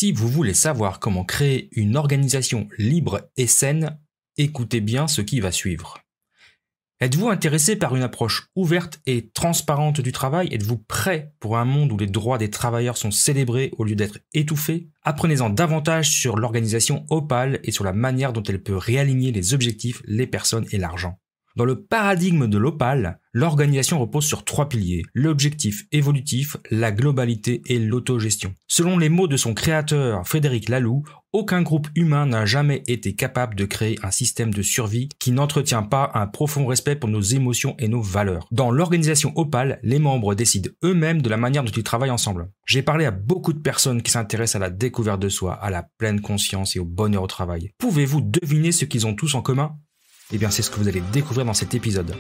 Si vous voulez savoir comment créer une organisation libre et saine, écoutez bien ce qui va suivre. Êtes-vous intéressé par une approche ouverte et transparente du travail? Êtes-vous prêt pour un monde où les droits des travailleurs sont célébrés au lieu d'être étouffés? Apprenez-en davantage sur l'organisation Opal et sur la manière dont elle peut réaligner les objectifs, les personnes et l'argent. Dans le paradigme de l'Opal, l'organisation repose sur 3 piliers, l'objectif évolutif, la globalité et l'autogestion. Selon les mots de son créateur Frédéric Laloux, aucun groupe humain n'a jamais été capable de créer un système de survie qui n'entretient pas un profond respect pour nos émotions et nos valeurs. Dans l'organisation Opal, les membres décident eux-mêmes de la manière dont ils travaillent ensemble. J'ai parlé à beaucoup de personnes qui s'intéressent à la découverte de soi, à la pleine conscience et au bonheur au travail. Pouvez-vous deviner ce qu'ils ont tous en commun ? Eh bien, c'est ce que vous allez découvrir dans cet épisode.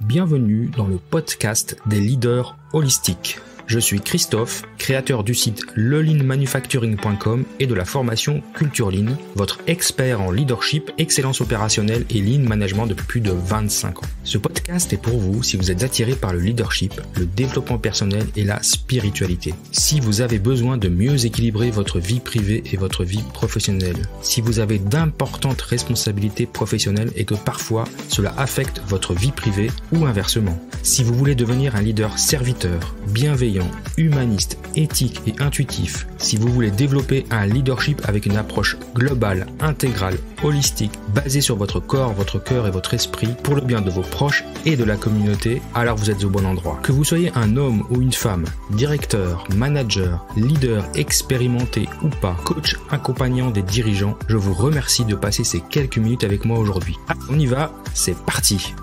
Bienvenue dans le podcast des leaders holistiques. Je suis Christophe, créateur du site leLeanManufacturing.com et de la formation Culture Lean, votre expert en leadership, excellence opérationnelle et lean management depuis plus de 25 ans. Ce podcast est pour vous si vous êtes attiré par le leadership, le développement personnel et la spiritualité. Si vous avez besoin de mieux équilibrer votre vie privée et votre vie professionnelle. Si vous avez d'importantes responsabilités professionnelles et que parfois cela affecte votre vie privée ou inversement. Si vous voulez devenir un leader serviteur, bienveillant, humaniste, éthique et intuitif, si vous voulez développer un leadership avec une approche globale, intégrale, holistique, basée sur votre corps, votre cœur et votre esprit, pour le bien de vos proches et de la communauté, alors vous êtes au bon endroit. Que vous soyez un homme ou une femme, directeur, manager, leader expérimenté ou pas, coach accompagnant des dirigeants, je vous remercie de passer ces quelques minutes avec moi aujourd'hui. On y va, c'est parti!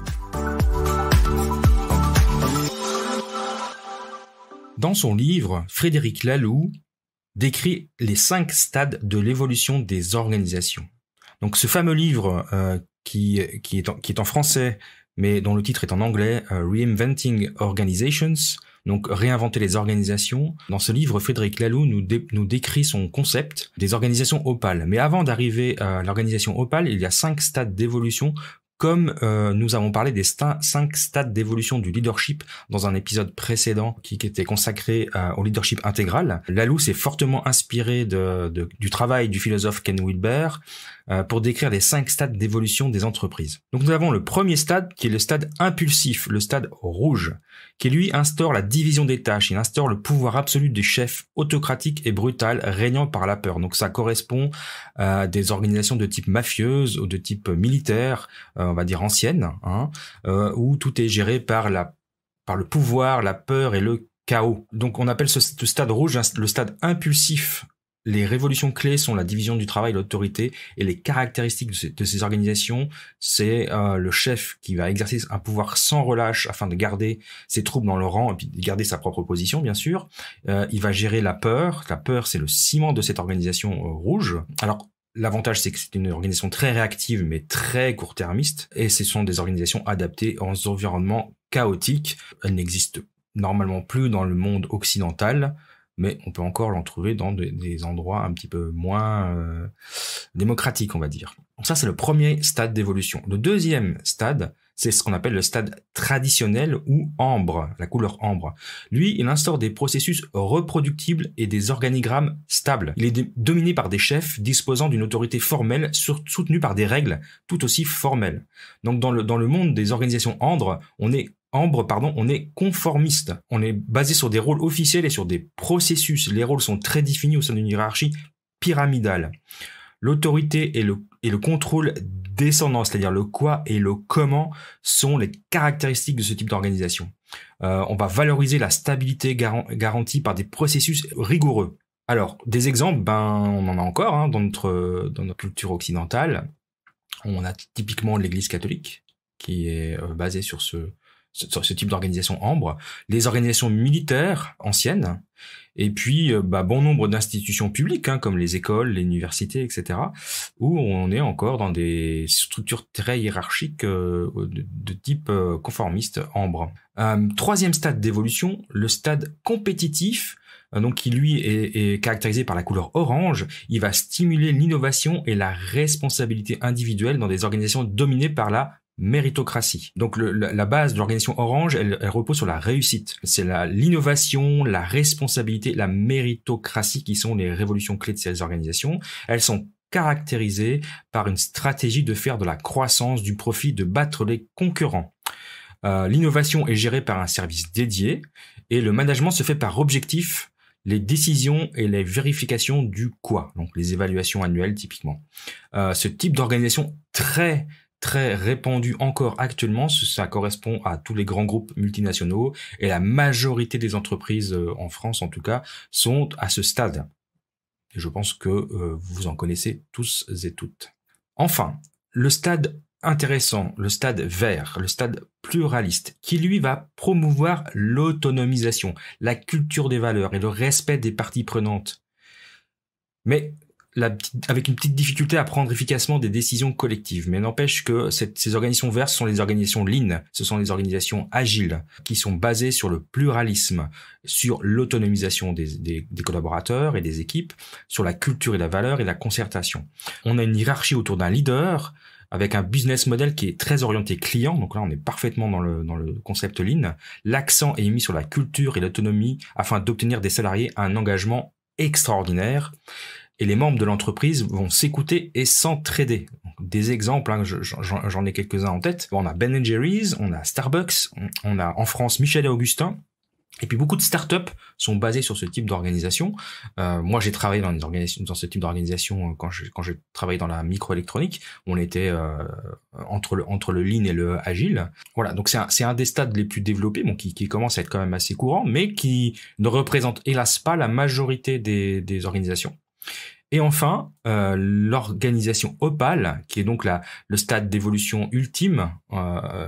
Dans son livre, Frédéric Laloux décrit les 5 stades de l'évolution des organisations. Donc ce fameux livre qui est en français, mais dont le titre est en anglais, Reinventing Organizations, donc réinventer les organisations. Dans ce livre, Frédéric Laloux nous décrit son concept des organisations Opal. Mais avant d'arriver à l'organisation Opal, il y a 5 stades d'évolution. Comme nous avons parlé des 5 stades d'évolution du leadership dans un épisode précédent qui était consacré au leadership intégral, Laloux s'est fortement inspiré du travail du philosophe Ken Wilber pour décrire les 5 stades d'évolution des entreprises. Donc nous avons le premier stade qui est le stade impulsif, le stade rouge, qui lui instaure la division des tâches, il instaure le pouvoir absolu du chef autocratique et brutal régnant par la peur. Donc ça correspond à des organisations de type mafieuse ou de type militaire, on va dire ancienne, où tout est géré par le pouvoir, la peur et le chaos. Donc on appelle ce stade rouge le stade impulsif. Les révolutions clés sont la division du travail, l'autorité, et les caractéristiques de ces organisations, c'est le chef qui va exercer un pouvoir sans relâche afin de garder ses troupes dans le rang et puis de garder sa propre position, bien sûr. Il va gérer la peur. La peur, c'est le ciment de cette organisation rouge. Alors, l'avantage, c'est que c'est une organisation très réactive, mais très court-termiste, et ce sont des organisations adaptées aux environnements chaotiques. Elles n'existent normalement plus dans le monde occidental, mais on peut encore l'en trouver dans des endroits un petit peu moins démocratiques, on va dire. Donc ça, c'est le premier stade d'évolution. Le deuxième stade, c'est ce qu'on appelle le stade traditionnel ou ambre, la couleur ambre. Lui, il instaure des processus reproductibles et des organigrammes stables. Il est dominé par des chefs disposant d'une autorité formelle soutenue par des règles tout aussi formelles. Donc dans le monde des organisations ambre, on est conformiste. On est basé sur des rôles officiels et sur des processus. Les rôles sont très définis au sein d'une hiérarchie pyramidale. L'autorité et le contrôle descendant, c'est-à-dire le quoi et le comment, sont les caractéristiques de ce type d'organisation. On va valoriser la stabilité garantie par des processus rigoureux. Alors, des exemples, on en a encore dans notre culture occidentale. On a typiquement l'Église catholique, qui est basée sur ce type d'organisation ambre, les organisations militaires anciennes, et puis bon nombre d'institutions publiques, comme les écoles, les universités, etc., où on est encore dans des structures très hiérarchiques de type conformiste ambre. Troisième stade d'évolution, le stade compétitif, donc qui lui est caractérisé par la couleur orange. Il va stimuler l'innovation et la responsabilité individuelle dans des organisations dominées par la méritocratie. Donc la base de l'organisation Orange, elle repose sur la réussite. C'est l'innovation, la responsabilité, la méritocratie qui sont les révolutions clés de ces organisations. Elles sont caractérisées par une stratégie de faire de la croissance, du profit, de battre les concurrents. L'innovation est gérée par un service dédié et le management se fait par objectif, les décisions et les vérifications du quoi, donc les évaluations annuelles typiquement. Ce type d'organisation très répandu encore actuellement, ça correspond à tous les grands groupes multinationaux et la majorité des entreprises en France en tout cas sont à ce stade. Et je pense que vous en connaissez tous et toutes. Enfin, le stade intéressant, le stade vert, le stade pluraliste, qui lui va promouvoir l'autonomisation, la culture des valeurs et le respect des parties prenantes. Mais avec une petite difficulté à prendre efficacement des décisions collectives. Mais n'empêche que ces organisations vertes sont les organisations lean, ce sont les organisations agiles, qui sont basées sur le pluralisme, sur l'autonomisation des collaborateurs et des équipes, sur la culture et la valeur et la concertation. On a une hiérarchie autour d'un leader, avec un business model qui est très orienté client, donc là on est parfaitement dans le concept lean. L'accent est mis sur la culture et l'autonomie afin d'obtenir des salariés un engagement extraordinaire. Et les membres de l'entreprise vont s'écouter et s'entraider. Des exemples, hein, j'en ai quelques-uns en tête. On a Ben & Jerry's, on a Starbucks, on a en France Michel et Augustin. Et puis beaucoup de startups sont basées sur ce type d'organisation. Moi, j'ai travaillé dans ce type d'organisation quand j'ai travaillé dans la microélectronique. On était entre le lean et le agile. Voilà, donc c'est un des stades les plus développés, bon, qui commence à être quand même assez courant, mais qui ne représente hélas pas la majorité des organisations. Et enfin, l'organisation Opale, qui est donc le stade d'évolution ultime,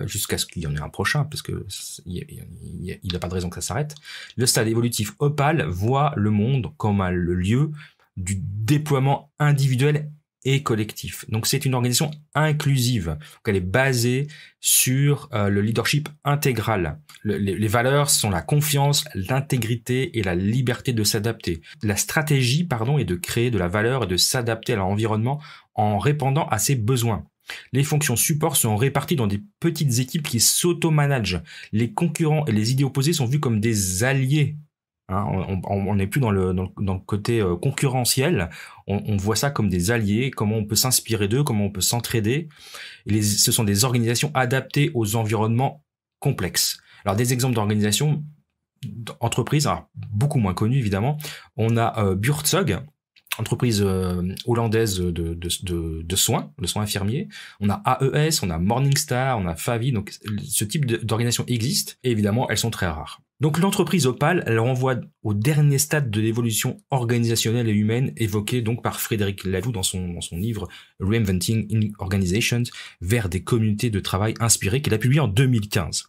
jusqu'à ce qu'il y en ait un prochain, parce que il n'y a pas de raison que ça s'arrête. Le stade évolutif Opale voit le monde comme le lieu du déploiement individuel et collectif. Donc c'est une organisation inclusive. Donc elle est basée sur le leadership intégral. Les valeurs sont la confiance, l'intégrité et la liberté de s'adapter. La stratégie, est de créer de la valeur et de s'adapter à l'environnement en répondant à ses besoins. Les fonctions support sont réparties dans des petites équipes qui s'auto-managent. Les concurrents et les idées opposées sont vus comme des alliés. Hein, on n'est plus dans le côté concurrentiel. On voit ça comme des alliés, comment on peut s'inspirer d'eux, comment on peut s'entraider. Ce sont des organisations adaptées aux environnements complexes. Alors des exemples d'organisations, d'entreprises, beaucoup moins connues évidemment. On a Buurtzorg, entreprise hollandaise de soins infirmiers. On a AES, on a Morningstar, on a Favi. Donc ce type d'organisation existe et évidemment elles sont très rares. Donc l'entreprise Opale, elle renvoie au dernier stade de l'évolution organisationnelle et humaine évoqué donc par Frédéric Laloux dans son livre Reinventing Organizations vers des communautés de travail inspirées qu'il a publié en 2015.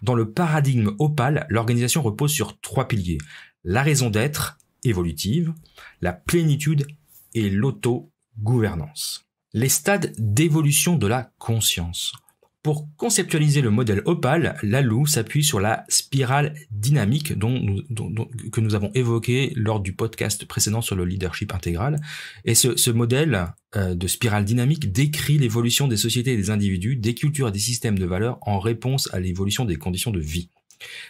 Dans le paradigme Opale, l'organisation repose sur 3 piliers: la raison d'être évolutive, la plénitude et l'autogouvernance. Les stades d'évolution de la conscience. Pour conceptualiser le modèle Opale, Laloux s'appuie sur la spirale dynamique que nous avons évoqué lors du podcast précédent sur le leadership intégral. Et ce modèle de spirale dynamique décrit l'évolution des sociétés et des individus, des cultures et des systèmes de valeurs en réponse à l'évolution des conditions de vie.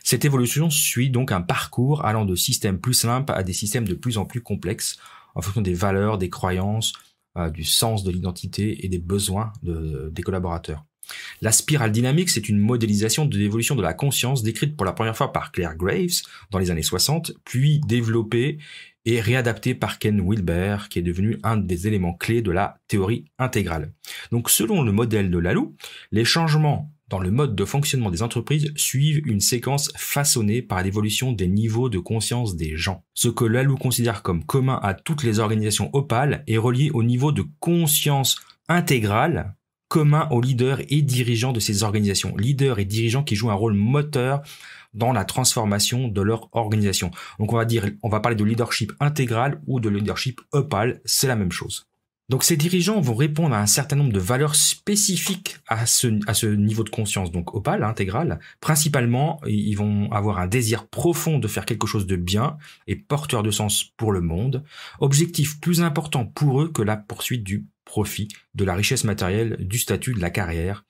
Cette évolution suit donc un parcours allant de systèmes plus simples à des systèmes de plus en plus complexes en fonction des valeurs, des croyances, du sens de l'identité et des besoins des collaborateurs. La spirale dynamique, c'est une modélisation de l'évolution de la conscience décrite pour la première fois par Claire Graves dans les années 60, puis développée et réadaptée par Ken Wilber, qui est devenu un des éléments clés de la théorie intégrale. Donc selon le modèle de Laloux, les changements dans le mode de fonctionnement des entreprises suivent une séquence façonnée par l'évolution des niveaux de conscience des gens. Ce que Laloux considère comme commun à toutes les organisations Opale est relié au niveau de conscience intégrale commun aux leaders et dirigeants de ces organisations. Leaders et dirigeants qui jouent un rôle moteur dans la transformation de leur organisation. Donc on va parler de leadership intégral ou de leadership Opale, c'est la même chose. Donc ces dirigeants vont répondre à un certain nombre de valeurs spécifiques à ce niveau de conscience, donc opale, intégral. Principalement, ils vont avoir un désir profond de faire quelque chose de bien et porteur de sens pour le monde, objectif plus important pour eux que la poursuite du profit, de la richesse matérielle, du statut, de la carrière.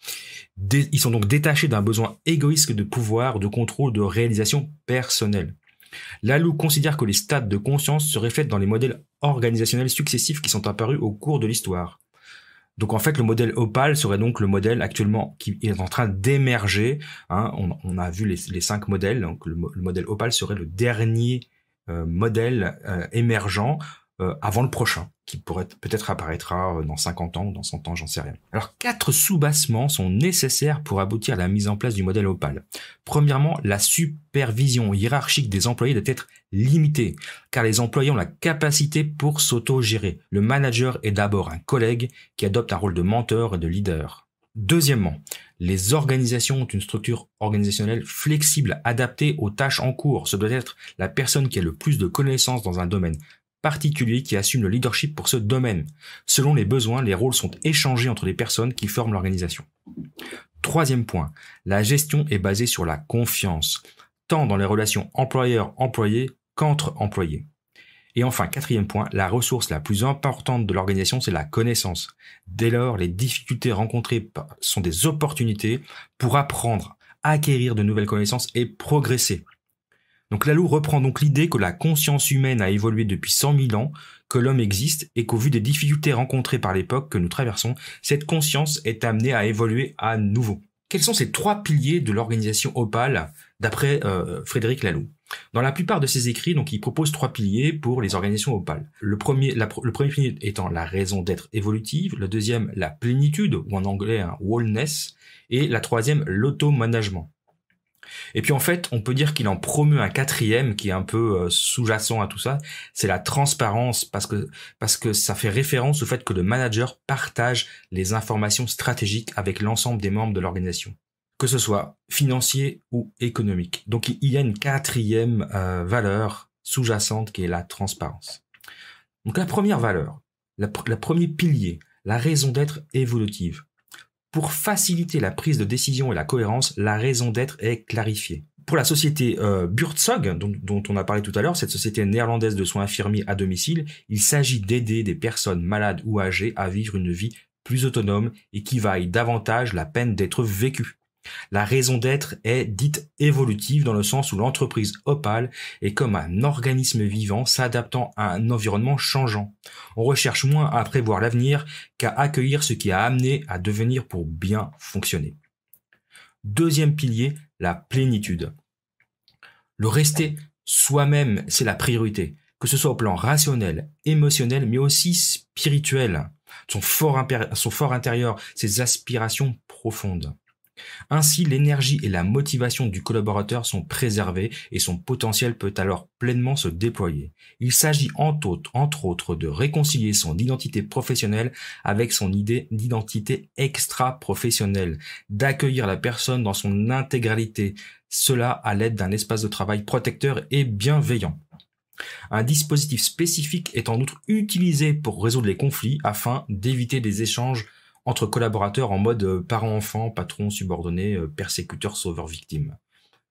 Ils sont donc détachés d'un besoin égoïste de pouvoir, de contrôle, de réalisation personnelle. Laloux considère que les stades de conscience se reflètent dans les modèles organisationnels successifs qui sont apparus au cours de l'histoire. Donc en fait, le modèle opale serait donc le modèle actuellement qui est en train d'émerger. Hein. On a vu les 5 modèles, donc le modèle opale serait le dernier modèle émergent avant le prochain, qui peut-être apparaîtra dans 50 ans ou dans 100 ans, j'en sais rien. Alors 4 sous-bassements sont nécessaires pour aboutir à la mise en place du modèle opale. Premièrement, la supervision hiérarchique des employés doit être limitée, car les employés ont la capacité pour s'auto-gérer. Le manager est d'abord un collègue qui adopte un rôle de mentor et de leader. Deuxièmement, les organisations ont une structure organisationnelle flexible, adaptée aux tâches en cours. Ce doit être la personne qui a le plus de connaissances dans un domaine particulier qui assume le leadership pour ce domaine. Selon les besoins, les rôles sont échangés entre les personnes qui forment l'organisation. Troisième point, la gestion est basée sur la confiance, tant dans les relations employeur-employé qu'entre employés. Et enfin, quatrième point, la ressource la plus importante de l'organisation, c'est la connaissance. Dès lors, les difficultés rencontrées sont des opportunités pour apprendre, acquérir de nouvelles connaissances et progresser. Donc Laloux reprend donc l'idée que la conscience humaine a évolué depuis 100 000 ans, que l'homme existe et qu'au vu des difficultés rencontrées par l'époque que nous traversons, cette conscience est amenée à évoluer à nouveau. Quels sont ces 3 piliers de l'organisation opale d'après Frédéric Laloux? Dans la plupart de ses écrits, donc, il propose 3 piliers pour les organisations opales. Le premier pilier étant la raison d'être évolutive, le deuxième la plénitude, ou en anglais wholeness, et la troisième l'auto-management. Et puis en fait, on peut dire qu'il en promeut un 4e qui est un peu sous-jacent à tout ça, c'est la transparence, parce que ça fait référence au fait que le manager partage les informations stratégiques avec l'ensemble des membres de l'organisation, que ce soit financier ou économique. Donc il y a une 4e valeur sous-jacente qui est la transparence. Donc la première valeur, le premier pilier, la raison d'être évolutive. Pour faciliter la prise de décision et la cohérence, la raison d'être est clarifiée. Pour la société Buurtzorg, dont on a parlé tout à l'heure, cette société néerlandaise de soins infirmiers à domicile, il s'agit d'aider des personnes malades ou âgées à vivre une vie plus autonome et qui vaille davantage la peine d'être vécue. La raison d'être est dite évolutive dans le sens où l'entreprise opale est comme un organisme vivant s'adaptant à un environnement changeant. On recherche moins à prévoir l'avenir qu'à accueillir ce qui a amené à devenir pour bien fonctionner. Deuxième pilier, la plénitude. Le rester soi-même, c'est la priorité, que ce soit au plan rationnel, émotionnel, mais aussi spirituel. Son fort intérieur, ses aspirations profondes. Ainsi, l'énergie et la motivation du collaborateur sont préservées et son potentiel peut alors pleinement se déployer. Il s'agit entre autres de réconcilier son identité professionnelle avec son identité extra-professionnelle, d'accueillir la personne dans son intégralité, cela à l'aide d'un espace de travail protecteur et bienveillant. Un dispositif spécifique est en outre utilisé pour résoudre les conflits afin d'éviter des échanges entre collaborateurs en mode parent-enfant, patron, subordonné, persécuteur, sauveur, victime.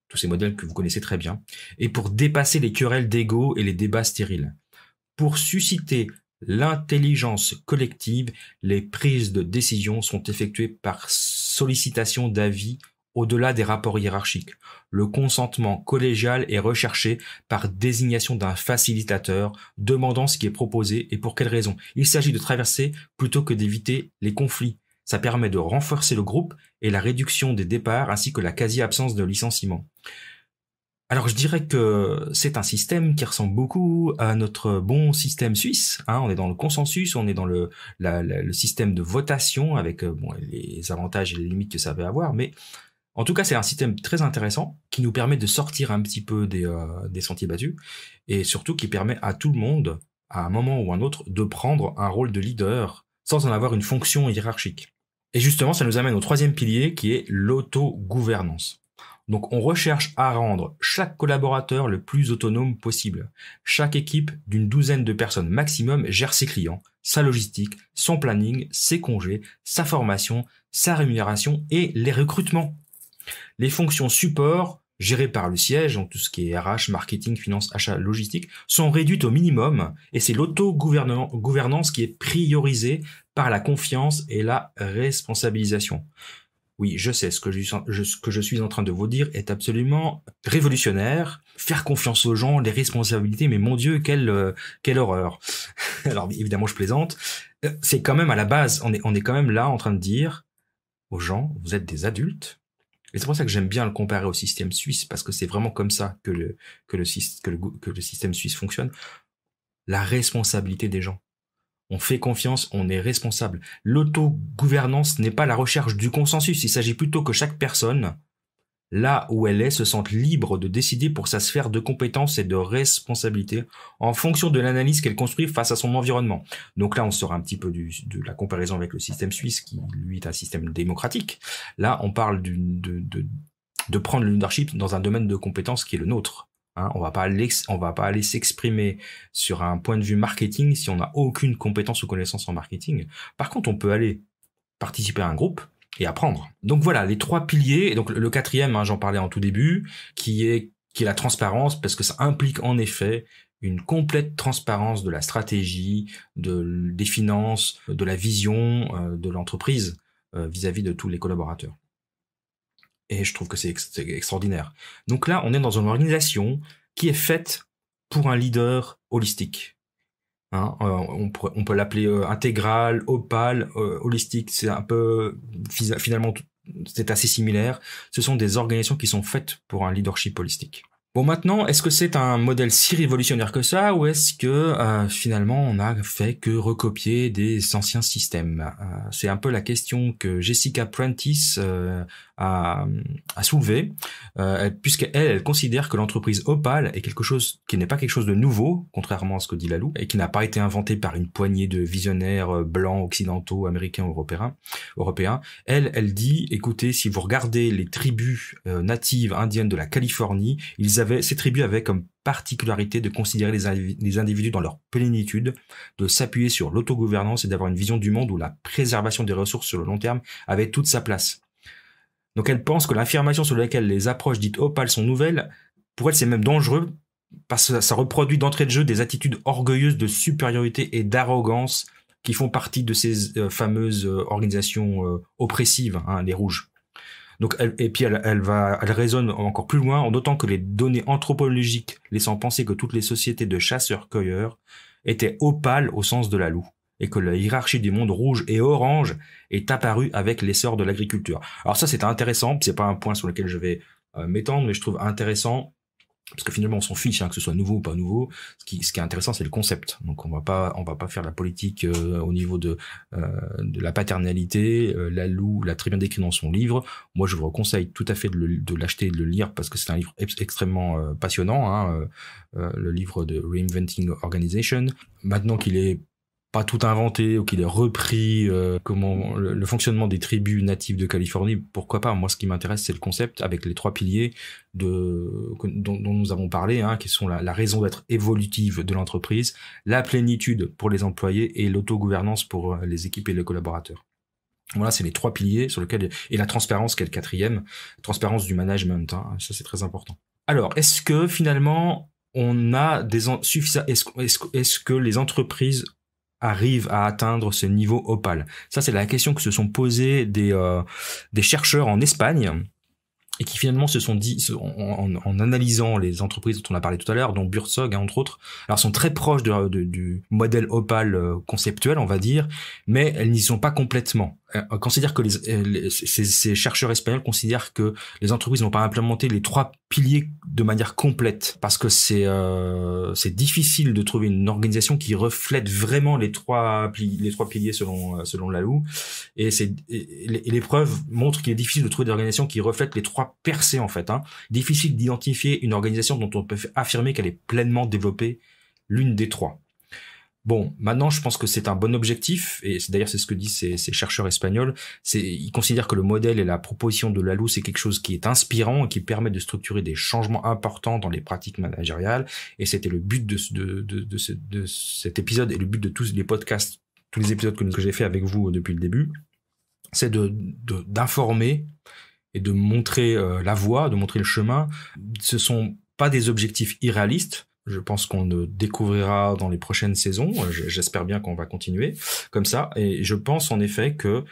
Tous ces modèles que vous connaissez très bien. Et pour dépasser les querelles d'ego et les débats stériles. Pour susciter l'intelligence collective, les prises de décision sont effectuées par sollicitation d'avis au-delà des rapports hiérarchiques. Le consentement collégial est recherché par désignation d'un facilitateur demandant ce qui est proposé et pour quelles raisons. Il s'agit de traverser plutôt que d'éviter les conflits. Ça permet de renforcer le groupe et la réduction des départs ainsi que la quasi-absence de licenciement. Alors je dirais que c'est un système qui ressemble beaucoup à notre bon système suisse. On est dans le consensus, on est dans le système de votation avec les avantages et les limites que ça peut avoir, mais en tout cas, c'est un système très intéressant qui nous permet de sortir un petit peu des sentiers battus et surtout qui permet à tout le monde, à un moment ou un autre, de prendre un rôle de leader sans en avoir une fonction hiérarchique. Et justement, ça nous amène au 3e pilier qui est l'autogouvernance. Donc on recherche à rendre chaque collaborateur le plus autonome possible. Chaque équipe d'une douzaine de personnes maximum gère ses clients, sa logistique, son planning, ses congés, sa formation, sa rémunération et les recrutements. Les fonctions support, gérées par le siège, donc tout ce qui est RH, marketing, finance, achat, logistique, sont réduites au minimum et c'est l'auto-gouvernance qui est priorisée par la confiance et la responsabilisation. Oui, je sais, ce que je suis en train de vous dire est absolument révolutionnaire. Faire confiance aux gens, les responsabilités, mais mon Dieu, quelle horreur. Alors évidemment, je plaisante. C'est quand même à la base, on est quand même là en train de dire aux gens, vous êtes des adultes. Et c'est pour ça que j'aime bien le comparer au système suisse, parce que c'est vraiment comme ça que le système suisse fonctionne. La responsabilité des gens. On fait confiance, on est responsable. L'autogouvernance n'est pas la recherche du consensus. Il s'agit plutôt que chaque personne, là où elle est, se sente libre de décider pour sa sphère de compétences et de responsabilité en fonction de l'analyse qu'elle construit face à son environnement. Donc là, on sort un petit peu de la comparaison avec le système suisse qui, lui, est un système démocratique. Là, on parle de prendre le leadership dans un domaine de compétences qui est le nôtre. On va pas aller s'exprimer sur un point de vue marketing si on n'a aucune compétence ou connaissance en marketing. Par contre, on peut aller participer à un groupe et apprendre. Donc voilà, les 3 piliers. Et donc le 4e, j'en parlais en tout début, qui est la transparence, parce que ça implique en effet une complète transparence de la stratégie, des finances, de la vision de l'entreprise vis-à-vis de tous les collaborateurs. Et je trouve que c'est extraordinaire. Donc là, on est dans une organisation qui est faite pour un leader holistique. On peut l'appeler intégral, opal, holistique. C'est un peu, finalement, c'est assez similaire. Ce sont des organisations qui sont faites pour un leadership holistique. Bon, maintenant, est-ce que c'est un modèle si révolutionnaire que ça, ou est-ce que finalement on a fait que recopier des anciens systèmes? C'est un peu la question que Jessica Prentice a soulevé, puisqu'elle considère que l'entreprise Opal est quelque chose qui n'est pas quelque chose de nouveau, contrairement à ce que dit Lalou, et qui n'a pas été inventé par une poignée de visionnaires blancs, occidentaux, américains, européens. Elle dit, écoutez, si vous regardez les tribus natives indiennes de la Californie, ces tribus avaient comme particularité de considérer les individus dans leur plénitude, de s'appuyer sur l'autogouvernance et d'avoir une vision du monde où la préservation des ressources sur le long terme avait toute sa place. Donc elle pense que l'affirmation sur laquelle les approches dites opales sont nouvelles, pour elle c'est même dangereux parce que ça reproduit d'entrée de jeu des attitudes orgueilleuses de supériorité et d'arrogance qui font partie de ces fameuses organisations oppressives, les rouges. Donc elle raisonne encore plus loin en notant que les données anthropologiques laissant penser que toutes les sociétés de chasseurs-cueilleurs étaient opales au sens de Lalou, et que la hiérarchie des mondes rouge et orange est apparue avec l'essor de l'agriculture. Alors ça, c'est intéressant, c'est pas un point sur lequel je vais m'étendre, mais je trouve intéressant, parce que finalement on s'en fiche que ce soit nouveau ou pas nouveau. Ce qui est intéressant, c'est le concept. Donc on va pas faire la politique au niveau de la paternalité. Lalou l'a très bien décrit dans son livre. Moi, je vous conseille tout à fait de l'acheter et de le lire, parce que c'est un livre extrêmement passionnant, le livre de Reinventing Organization. Maintenant qu'il est pas tout inventé ou qu'il ait repris le fonctionnement des tribus natives de Californie, pourquoi pas? Moi, ce qui m'intéresse, c'est le concept avec les 3 piliers dont nous avons parlé, qui sont la raison d'être évolutive de l'entreprise, la plénitude pour les employés et l'autogouvernance pour les équipes et les collaborateurs. Voilà, c'est les 3 piliers sur lesquels, et la transparence qui est le 4e, transparence du management, ça c'est très important. Alors, est-ce que finalement on a est-ce que les entreprises arrivent à atteindre ce niveau opal? Ça, c'est la question que se sont posées des chercheurs en Espagne, et qui finalement se sont dit, en analysant les entreprises dont on a parlé tout à l'heure, dont Buurtzorg, entre autres, alors sont très proches du modèle opal conceptuel, on va dire, mais elles n'y sont pas complètement. Considère que ces chercheurs espagnols considèrent que les entreprises n'ont pas implémenté les 3 piliers de manière complète, parce que c'est difficile de trouver une organisation qui reflète vraiment les trois piliers selon Lalou, et les preuves montrent qu'il est difficile de trouver des organisations qui reflètent les 3 percées en fait. Difficile d'identifier une organisation dont on peut affirmer qu'elle est pleinement développée l'une des 3. Bon, maintenant, je pense que c'est un bon objectif, et c'est ce que disent ces chercheurs espagnols. Ils considèrent que le modèle et la proposition de Lalou, c'est quelque chose qui est inspirant et qui permet de structurer des changements importants dans les pratiques managériales. Et c'était le but de cet épisode et le but de tous les podcasts, tous les épisodes que j'ai fait avec vous depuis le début, c'est d'informer et de montrer la voie, de montrer le chemin. Ce sont pas des objectifs irréalistes. Je pense qu'on le découvrira dans les prochaines saisons. J'espère bien qu'on va continuer comme ça. Et je pense en effet que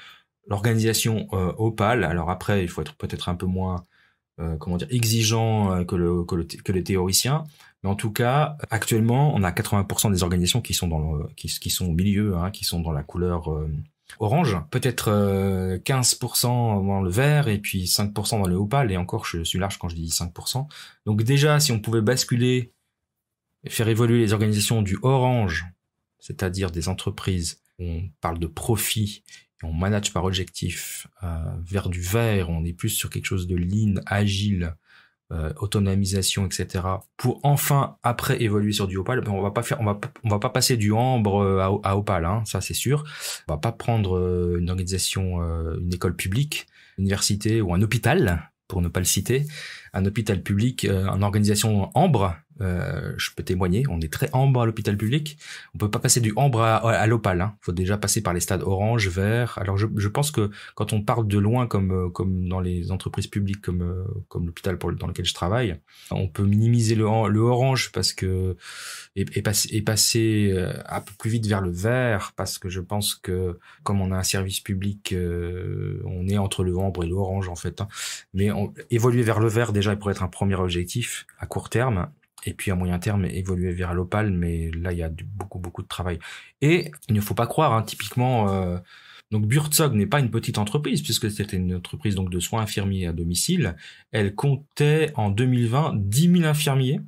l'organisation Opale, alors après, il faut être peut-être un peu moins exigeant que les théoriciens. Mais en tout cas, actuellement, on a 80% des organisations qui sont qui sont au milieu, qui sont dans la couleur orange, peut-être 15% dans le vert et puis 5% dans le opale. Et encore, je suis large quand je dis 5%. Donc déjà, si on pouvait basculer et faire évoluer les organisations du orange, c'est-à-dire des entreprises où on parle de profit et on manage par objectif, vers du vert, on est plus sur quelque chose de lean, agile, autonomisation, etc. Pour enfin après évoluer sur du opale, on va pas passer du ambre à opale, hein, ça c'est sûr. On va pas prendre une organisation, une école publique, université ou un hôpital, pour ne pas le citer, un hôpital public, une organisation ambre. Je peux témoigner, on est très ambre à l'hôpital public. On peut pas passer du ambre à l'opale. Hein. Faut déjà passer par les stades orange, vert. Alors je pense que quand on parle de loin, comme dans les entreprises publiques, comme l'hôpital dans lequel je travaille, on peut minimiser le orange parce que et passer un peu plus vite vers le vert, parce que je pense que comme on a un service public, on est entre le ambre et l'orange en fait. Hein. Mais évoluer vers le vert déjà pourrait être un premier objectif à court terme. Et puis à moyen terme, évoluer vers l'opale, mais là il y a beaucoup de travail. Et il ne faut pas croire, hein, typiquement, donc Buurtzorg n'est pas une petite entreprise, puisque c'était une entreprise donc de soins infirmiers à domicile. Elle comptait en 2020 10 000 infirmiers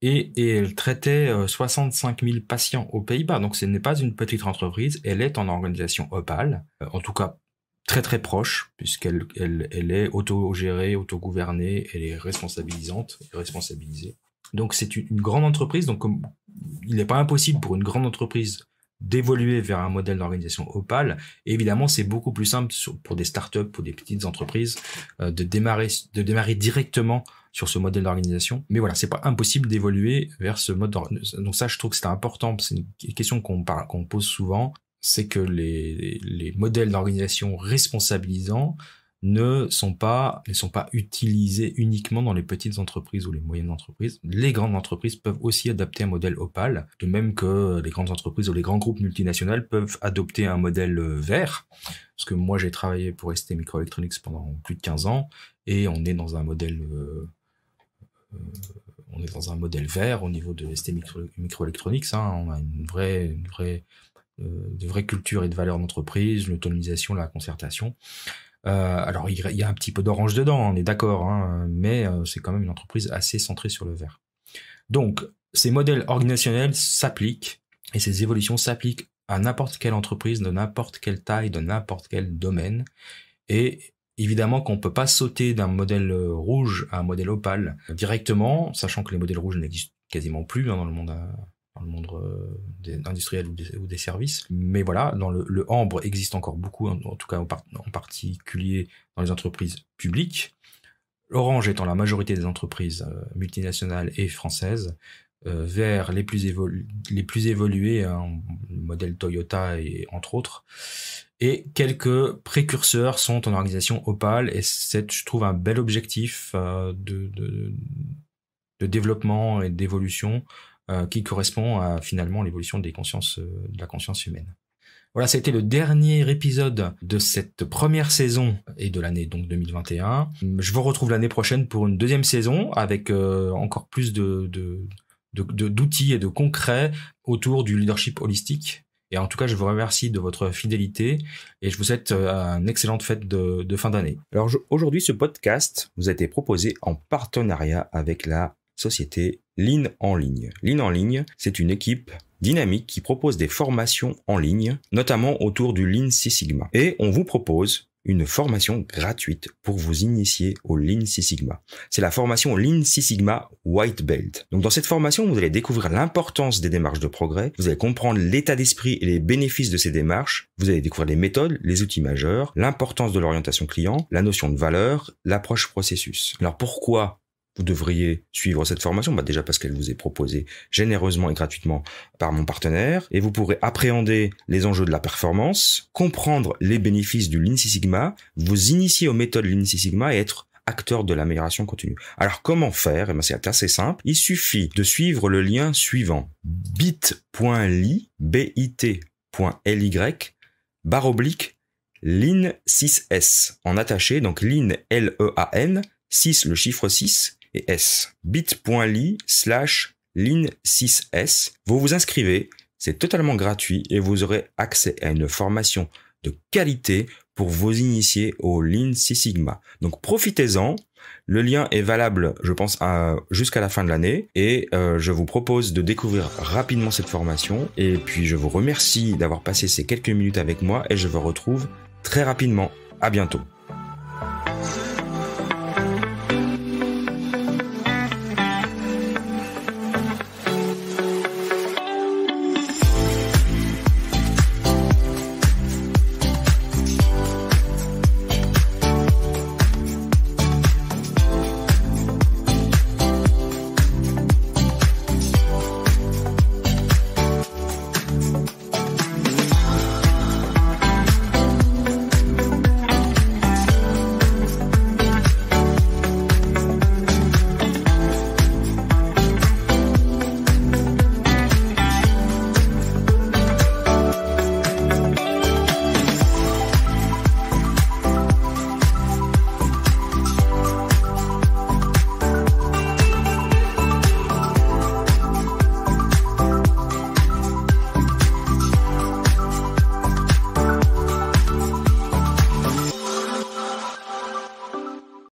et elle traitait 65 000 patients aux Pays-Bas. Donc ce n'est pas une petite entreprise, elle est en organisation opale, en tout cas très très proche, puisqu'elle est autogérée, autogouvernée, elle est responsabilisante, responsabilisée. Donc c'est une grande entreprise, donc il n'est pas impossible pour une grande entreprise d'évoluer vers un modèle d'organisation opale. Et évidemment, c'est beaucoup plus simple pour des startups, pour des petites entreprises, de démarrer directement sur ce modèle d'organisation. Mais voilà, c'est pas impossible d'évoluer vers ce mode d'organisation. Donc ça, je trouve que c'est important, c'est une question qu'on pose souvent. C'est que les modèles d'organisation responsabilisants ne sont pas utilisés uniquement dans les petites entreprises ou les moyennes entreprises. Les grandes entreprises peuvent aussi adapter un modèle opale, de même que les grandes entreprises ou les grands groupes multinationaux peuvent adopter un modèle vert. Parce que moi, j'ai travaillé pour ST Microelectronics pendant plus de 15 ans et on est dans un modèle vert au niveau de ST Microelectronics. Hein. On a une vraie de vraies cultures et de valeurs d'entreprise, l'autonomisation, la concertation. Alors il y a un petit peu d'orange dedans, on est d'accord, hein, mais c'est quand même une entreprise assez centrée sur le vert. Donc ces modèles organisationnels s'appliquent et ces évolutions s'appliquent à n'importe quelle entreprise, de n'importe quelle taille, de n'importe quel domaine. Et évidemment qu'on peut pas sauter d'un modèle rouge à un modèle opale directement, sachant que les modèles rouges n'existent quasiment plus dans le monde industriel ou des services. Mais voilà, dans le ambre existe encore beaucoup, en tout cas en particulier dans les entreprises publiques. L'orange étant la majorité des entreprises multinationales et françaises, vers les plus évolués, hein, le modèle Toyota et entre autres. Et quelques précurseurs sont en organisation opale, et c'est, je trouve, un bel objectif de développement et d'évolution qui correspond à finalement l'évolution de la conscience humaine. Voilà, ça a été le dernier épisode de cette première saison et de l'année donc 2021. Je vous retrouve l'année prochaine pour une deuxième saison avec encore plus d'outils et de concrets autour du leadership holistique. Et en tout cas, je vous remercie de votre fidélité et je vous souhaite une excellente fête de fin d'année. Alors aujourd'hui, ce podcast vous a été proposé en partenariat avec la société Lean en ligne. Lean en ligne, c'est une équipe dynamique qui propose des formations en ligne, notamment autour du Lean Six Sigma. Et on vous propose une formation gratuite pour vous initier au Lean Six Sigma. C'est la formation Lean Six Sigma White Belt. Donc dans cette formation, vous allez découvrir l'importance des démarches de progrès, vous allez comprendre l'état d'esprit et les bénéfices de ces démarches, vous allez découvrir les méthodes, les outils majeurs, l'importance de l'orientation client, la notion de valeur, l'approche processus. Alors pourquoi vous devriez suivre cette formation? Déjà parce qu'elle vous est proposée généreusement et gratuitement par mon partenaire, et vous pourrez appréhender les enjeux de la performance, comprendre les bénéfices du Lean Six Sigma, vous initier aux méthodes Lean Six Sigma et être acteur de l'amélioration continue. Alors comment faire? C'est assez simple. Il suffit de suivre le lien suivant: bit.ly Lean 6S en attaché, donc Lean Lean 6 le chiffre 6 et S. bit.ly/Lean 6S. Vous vous inscrivez, c'est totalement gratuit et vous aurez accès à une formation de qualité pour vous initier au Lean Six Sigma. Donc profitez-en. Le lien est valable, je pense, jusqu'à la fin de l'année, et je vous propose de découvrir rapidement cette formation. Et puis je vous remercie d'avoir passé ces quelques minutes avec moi et je vous retrouve très rapidement. À bientôt.